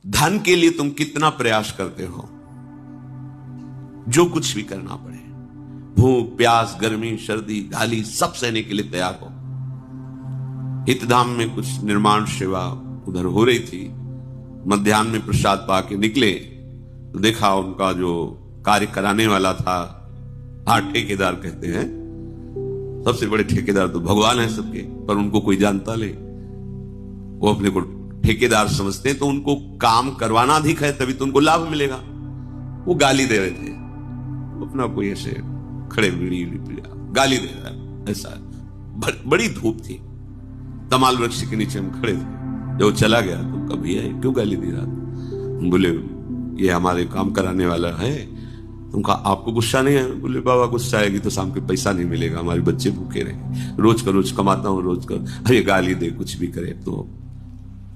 धन के लिए तुम कितना प्रयास करते हो, जो कुछ भी करना पड़े, भूख प्यास गर्मी सर्दी गाली सब सहने के लिए तैयार हो। हितधाम में कुछ निर्माण सेवा उधर हो रही थी, मध्याह्न में प्रसाद पाके निकले तो देखा उनका जो कार्य कराने वाला था, हाँ ठेकेदार कहते हैं, सबसे बड़े ठेकेदार तो भगवान है सबके, पर उनको कोई जानता नहीं, वो अपने को ठेकेदार समझते हैं, तो उनको काम करवाना अधिक है तभी तो उनको लाभ मिलेगा। वो गाली दे रहे थे, अपना कोई ऐसे खड़े बीड़ी गाली दे रहा है, ऐसा बड़ी धूप थी, तमाल वृक्ष के नीचे हम खड़े थे। जब चला गया तो कभी है क्यों गाली दे रहा था? बोले ये हमारे काम कराने वाला है। उनका आपको गुस्सा नहीं है? बोले बाबा गुस्सा आएगी तो शाम के पैसा नहीं मिलेगा, हमारे बच्चे भूखे रहे, रोज का रोज कमाता हूं रोज का, अरे गाली दे कुछ भी करे। तो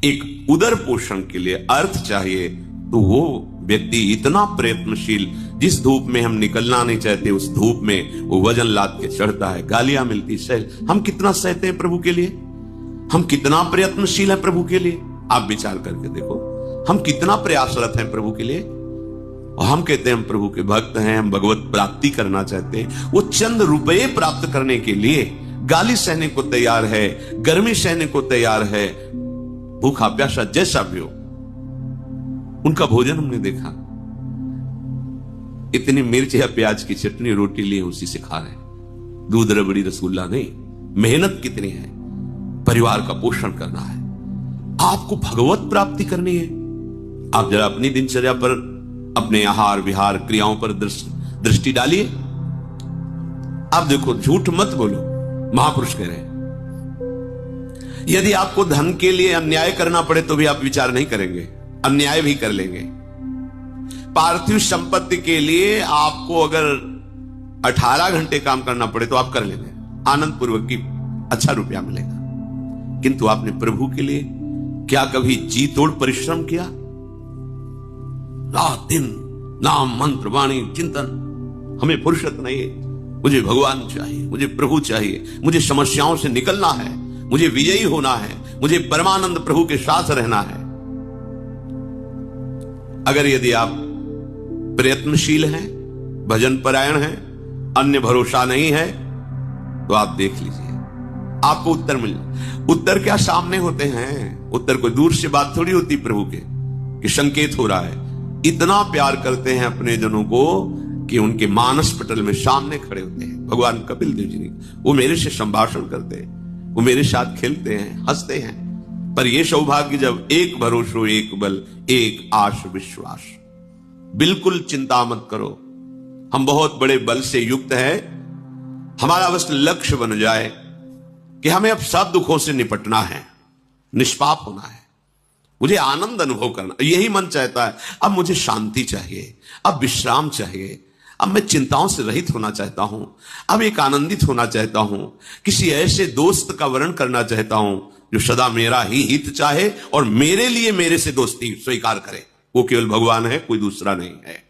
एक उदर पोषण के लिए अर्थ चाहिए, तो वो व्यक्ति इतना प्रयत्नशील, जिस धूप में हम निकलना नहीं चाहते उस धूप में वो वजन लाद के चढ़ता है, गालियां मिलती सह, हम कितना सहते हैं प्रभु के लिए, हम कितना प्रयत्नशील है प्रभु के लिए। आप विचार करके देखो, हम कितना प्रयासरत हैं प्रभु के लिए। और हम कहते हैं हम प्रभु के भक्त हैं, हम भगवत प्राप्ति करना चाहते हैं, वो चंद रुपए प्राप्त करने के लिए गाली सहने को तैयार है, गर्मी सहने को तैयार है, भूखा प्यासा जैसा भी हो। उनका भोजन हमने देखा, इतनी मिर्च या प्याज की चटनी रोटी लिए उसी से खा रहे, दूध रबड़ी रसगुल्ला नहीं। मेहनत कितनी है, परिवार का पोषण करना है, आपको भगवत प्राप्ति करनी है। आप जरा अपनी दिनचर्या पर, अपने आहार विहार क्रियाओं पर दृष्टि डालिए। आप देखो, झूठ मत बोलो, महापुरुष कह रहे हैं। यदि आपको धन के लिए अन्याय करना पड़े तो भी आप विचार नहीं करेंगे, अन्याय भी कर लेंगे। पार्थिव संपत्ति के लिए आपको अगर 18 घंटे काम करना पड़े तो आप कर लेंगे, आनंद पूर्वक की अच्छा रुपया मिलेगा। किंतु आपने प्रभु के लिए क्या कभी जी तोड़ परिश्रम किया? रात दिन नाम मंत्र वाणी चिंतन, हमें फुर्सत नहीं है, मुझे भगवान चाहिए, मुझे प्रभु चाहिए, मुझे समस्याओं से निकलना है, मुझे विजयी होना है, मुझे परमानंद प्रभु के साथ रहना है। अगर यदि आप प्रयत्नशील हैं, भजन परायण हैं, अन्य भरोसा नहीं है, तो आप देख लीजिए आपको उत्तर मिल जाए। उत्तर क्या सामने होते हैं? उत्तर कोई दूर से बात थोड़ी होती प्रभु के कि संकेत हो रहा है। इतना प्यार करते हैं अपने जनों को कि उनके मानस पटल में सामने खड़े होते हैं। भगवान कपिल देव जी, वो मेरे से संभाषण करते हैं, वो मेरे साथ खेलते हैं, हंसते हैं। पर यह सौभाग्य जब एक भरोसो एक बल एक आश विश्वास। बिल्कुल चिंता मत करो, हम बहुत बड़े बल से युक्त हैं। हमारा बस लक्ष्य बन जाए कि हमें अब सब दुखों से निपटना है, निष्पाप होना है, मुझे आनंद अनुभव करना, यही मन चाहता है। अब मुझे शांति चाहिए, अब विश्राम चाहिए, अब मैं चिंताओं से रहित होना चाहता हूं, अब एक आनंदित होना चाहता हूं, किसी ऐसे दोस्त का वर्ण करना चाहता हूं जो सदा मेरा ही हित चाहे और मेरे लिए मेरे से दोस्ती स्वीकार करे। वो केवल भगवान है, कोई दूसरा नहीं है।